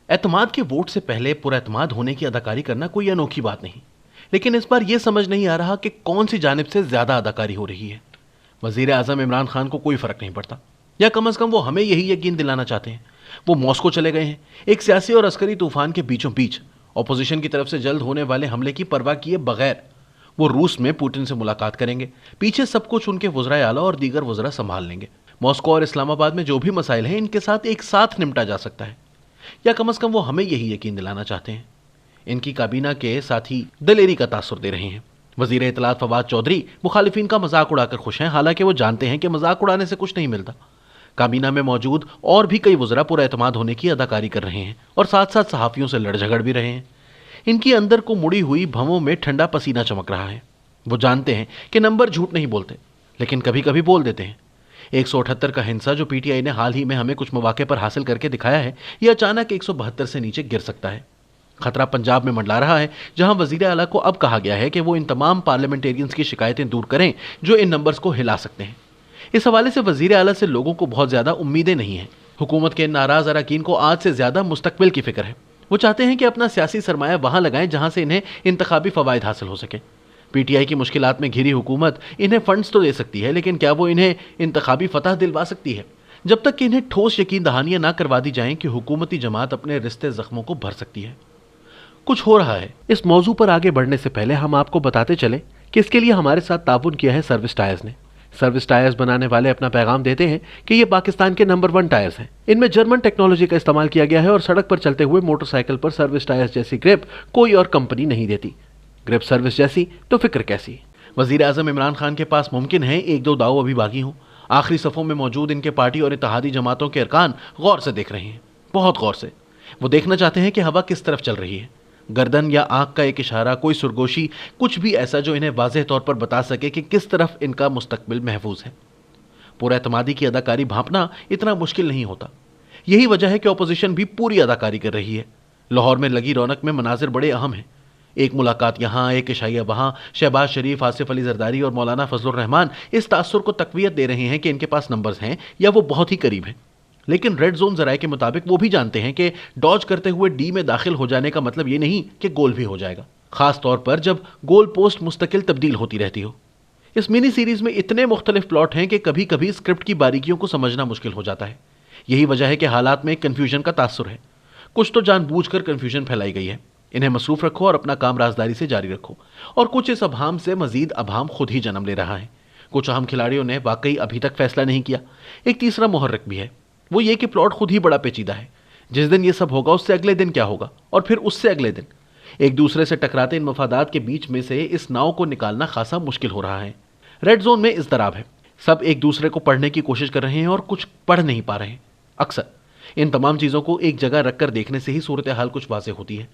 اعتماد کے ووٹ سے پہلے پراعتماد ہونے کی اداکاری کرنا کوئی انوکھی بات نہیں، لیکن اس بار یہ سمجھ نہیں آ رہا کہ کون سی جانب سے زیادہ اداکاری ہو رہی ہے۔ وزیر اعظم عمران خان کو کوئی فرق نہیں پڑتا، یا کم از کم وہ ہمیں یہی یقین دلانا چاہتے ہیں۔ وہ ماسکو چلے گئے ہیں، ایک سیاسی اور عسکری طوفان کے بیچوں بیچ، اپوزیشن کی طرف سے جلد ہونے والے حملے کی پرواہ کیے بغیر وہ روس میں پوٹن سے ملاقات کریں گے۔ پیچھے سب کچھ ان کے وزرائے اعلیٰ اور دیگر وزراء سنبھال لیں گے۔ ماسکو اور اسلام آباد میں جو بھی مسائل ہیں ان کے ساتھ ایک ساتھ نمٹا جا سکتا ہے، یا کم از کم وہ ہمیں یہی یقین دلانا چاہتے ہیں۔ ان کی کابینہ کے ساتھی دلیری کا تاثر دے رہے ہیں۔ وزیر اطلاعات فواد چودھری مخالفین کا مذاق اڑا کر خوش ہیں، حالانکہ وہ جانتے ہیں کہ مذاق اڑانے سے کچھ نہیں ملتا۔ کابینہ میں موجود اور بھی کئی وزراء پر اعتماد ہونے کی اداکاری کر رہے ہیں اور ساتھ ساتھ صحافیوں سے لڑ جھگڑ بھی رہے ہیں۔ ان کی اندر کو مڑی ہوئی بھووں میں ٹھنڈا پسینہ چمک رہا ہے۔ وہ جانتے ہیں کہ نمبر جھوٹ نہیں بولتے، لیکن کبھی کبھی بول دیتے ہیں۔ 178 کا ہنسا جو پی ٹی آئی نے حال ہی میں ہمیں کچھ مواقع پر حاصل کر کے دکھایا ہے، یہ اچانک 172 سے نیچے گر سکتا ہے۔ خطرہ پنجاب میں منڈلا رہا ہے، جہاں وزیر اعلیٰ کو اب کہا گیا ہے کہ وہ ان تمام پارلیمنٹیرینز کی شکایتیں دور کریں جو ان نمبرز کو ہلا سکتے ہیں۔ اس حوالے سے وزیر اعلیٰ سے لوگوں کو بہت زیادہ امیدیں نہیں ہیں۔ حکومت کے ناراض اراکین کو آج سے زیادہ مستقبل کی فکر ہے۔ وہ چاہتے ہیں کہ اپنا سیاسی سرمایہ وہاں لگائیں جہاں سے انہیں انتخابی فوائد حاصل ہو سکے۔ پی ٹی آئی کی مشکلات میں گھری حکومت انہیں فنڈز تو دے سکتی ہے، لیکن کیا وہ انہیں انتخابی فتح دلوا سکتی ہے؟ جب تک کہ انہیں ٹھوس یقین دہانیاں نہ کروا دی جائیں کہ حکومتی جماعت اپنے رشتے زخموں کو بھر سکتی ہے۔ کچھ ہو رہا ہے۔ اس موضوع پر آگے بڑھنے سے پہلے ہم آپ کو بتاتے چلیں کہ اس کے لیے ہمارے ساتھ تعاون کیا ہے سروس ٹائرز نے۔ سروس ٹائرز بنانے والے اپنا پیغام دیتے ہیں کہ یہ پاکستان کے نمبر 1 ٹائرز ہیں۔ ان میں جرمن ٹیکنالوجی کا استعمال کیا گیا ہے اور سڑک پر چلتے ہوئے موٹر سائیکل پر سروس ٹائرز جیسی گرپ کوئی اور کمپنی نہیں دیتی۔ گرپ سروس جیسی تو فکر کیسی؟ وزیر اعظم عمران خان کے پاس ممکن ہے ایک دو داؤ ابھی باقی ہوں۔ آخری صفوں میں موجود ان کے پارٹی اور اتحادی جماعتوں کے ارکان غور سے دیکھ رہے ہیں، بہت غور سے۔ وہ دیکھنا چاہتے ہیں کہ ہوا کس طرف چل رہی ہے۔ گردن یا آنکھ کا ایک اشارہ، کوئی سرگوشی، کچھ بھی ایسا جو انہیں واضح طور پر بتا سکے کہ کس طرف ان کا مستقبل محفوظ ہے۔ پورا اعتمادی کی اداکاری بھانپنا اتنا مشکل نہیں ہوتا۔ یہی وجہ ہے کہ اپوزیشن بھی پوری اداکاری کر رہی ہے۔ لاہور میں لگی رونق میں مناظر بڑے اہم ہیں۔ ایک ملاقات یہاں، ایک عشائیہ وہاں۔ شہباز شریف، آصف علی زرداری اور مولانا فضل الرحمان اس تاثر کو تقویت دے رہے ہیں کہ ان کے پاس نمبرز ہیں یا وہ بہت ہی قریب ہیں، لیکن ریڈ زون ذرائع کے مطابق وہ بھی جانتے ہیں کہ ڈاج کرتے ہوئے ڈی میں داخل ہو جانے کا مطلب یہ نہیں کہ گول بھی ہو جائے گا، خاص طور پر جب گول پوسٹ مستقل تبدیل ہوتی رہتی ہو۔ اس منی سیریز میں اتنے مختلف پلاٹ ہیں کہ کبھی کبھی اسکرپٹ کی باریکیوں کو سمجھنا مشکل ہو جاتا ہے۔ یہی وجہ ہے کہ حالات میں کنفیوژن کا تاثر ہے۔ کچھ تو جان بوجھ کر کنفیوژن پھیلائی گئی ہے۔ انہیں مصروف رکھو اور اپنا کام رازداری سے جاری رکھو، اور کچھ اس ابہام سے مزید ابہام خود ہی جنم لے رہا ہے۔ کچھ اہم کھلاڑیوں نے واقعی ابھی تک فیصلہ نہیں کیا۔ ایک تیسرا محرک بھی ہے، وہ یہ کہ پلاٹ خود ہی بڑا پیچیدہ ہے۔ جس دن یہ سب ہوگا اس سے اگلے دن کیا ہوگا، اور پھر اس سے اگلے دن۔ ایک دوسرے سے ٹکراتے ان مفادات کے بیچ میں سے اس ناؤ کو نکالنا خاصا مشکل ہو رہا ہے۔ ریڈ زون میں اضطراب ہے، سب ایک دوسرے کو پڑھنے کی کوشش کر رہے ہیں اور کچھ پڑھ نہیں پا رہے ہیں۔ اکثر ان تمام چیزوں کو ایک جگہ رکھ کر دیکھنے سے ہی صورتحال کچھ واضح ہوتی ہے۔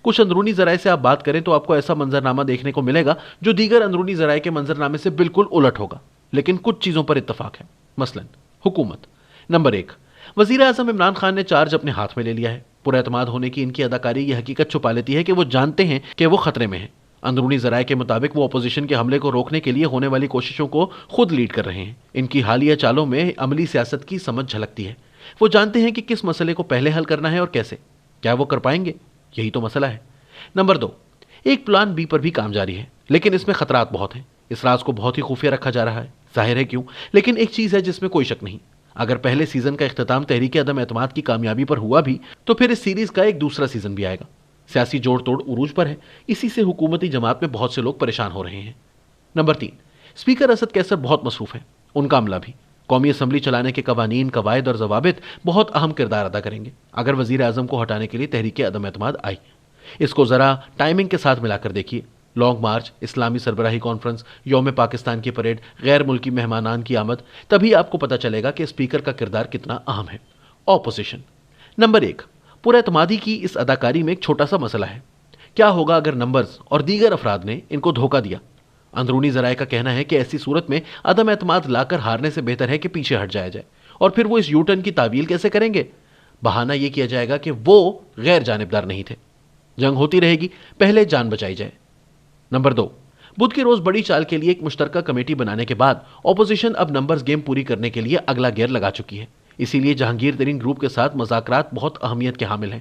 کچھ اندرونی ذرائع سے آپ بات کریں تو آپ کو ایسا منظرنامہ دیکھنے کو ملے گا جو دیگر اندرونی ذرائع کے منظرنامے سے بالکل الٹ ہوگا، لیکن کچھ چیزوں پر اتفاق ہے۔ مثلا حکومت۔ نمبر 1، وزیر اعظم عمران خان نے چارج اپنے ہاتھ میں لے لیا ہے۔ پر اعتماد ہونے کی ان کی اداکاری یہ حقیقت چھپا لیتی ہے کہ وہ جانتے ہیں کہ وہ خطرے میں ہیں۔ اندرونی ذرائع کے مطابق وہ اپوزیشن کے حملے کو روکنے کے لیے ہونے والی کوششوں کو خود لیڈ کر رہے ہیں۔ ان کی حالیہ چالوں میں عملی سیاست کی سمجھ جھلکتی ہے۔ وہ جانتے ہیں کہ کس مسئلے کو پہلے حل کرنا ہے اور کیسے۔ کیا وہ کر پائیں گے؟ یہی تو مسئلہ ہے۔ نمبر 2، ایک پلان بی پر بھی کام جاری ہے، لیکن اس میں خطرات بہت ہیں۔ اس راز کو بہت ہی خفیہ رکھا جا رہا ہے، ظاہر ہے کیوں، لیکن ایک چیز ہے جس میں کوئی شک نہیں۔ اگر پہلے سیزن کا اختتام تحریک عدم اعتماد کی کامیابی پر ہوا بھی تو پھر اس سیریز کا ایک دوسرا سیزن بھی آئے گا۔ سیاسی جوڑ توڑ عروج پر ہے، اسی سے حکومتی جماعت میں بہت سے لوگ پریشان ہو رہے ہیں۔ نمبر 3، اسپیکر اسد کیسر بہت مصروف ہیں، ان کا عملہ بھی۔ قومی اسمبلی چلانے کے قوانین، قواعد اور ضوابط بہت اہم کردار ادا کریں گے اگر وزیر اعظم کو ہٹانے کے لیے تحریک عدم اعتماد آئی۔ اس کو ذرا ٹائمنگ کے ساتھ ملا کر دیکھیے۔ لانگ مارچ، اسلامی سربراہی کانفرنس، یوم پاکستان کی پریڈ، غیر ملکی مہمانان کی آمد، تبھی آپ کو پتہ چلے گا کہ اسپیکر کا کردار کتنا اہم ہے۔ اپوزیشن۔ نمبر 1، پر اعتمادی کی اس اداکاری میں ایک چھوٹا سا مسئلہ ہے۔ کیا ہوگا اگر نمبرز اور دیگر افراد نے ان کو دھوکہ دیا؟ اندرونی ذرائع کا کہنا ہے کہ ایسی صورت میں عدم اعتماد لا کر ہارنے سے بہتر ہے کہ پیچھے ہٹ جایا جائے، اور پھر وہ اس یو ٹرن کی تعویل کیسے کریں گے؟ بہانہ یہ کیا جائے گا کہ وہ غیر جانبدار نہیں تھے، جنگ ہوتی رہے گی، پہلے جان بچائی جائے۔ نمبر 2، بدھ کے روز بڑی چال کے لیے ایک مشترکہ کمیٹی بنانے کے بعد اپوزیشن اب نمبرز گیم پوری کرنے کے لیے اگلا گیئر لگا چکی ہے۔ اسی لیے جہانگیر ترین گروپ کے ساتھ مذاکرات بہت اہمیت کے حامل ہیں۔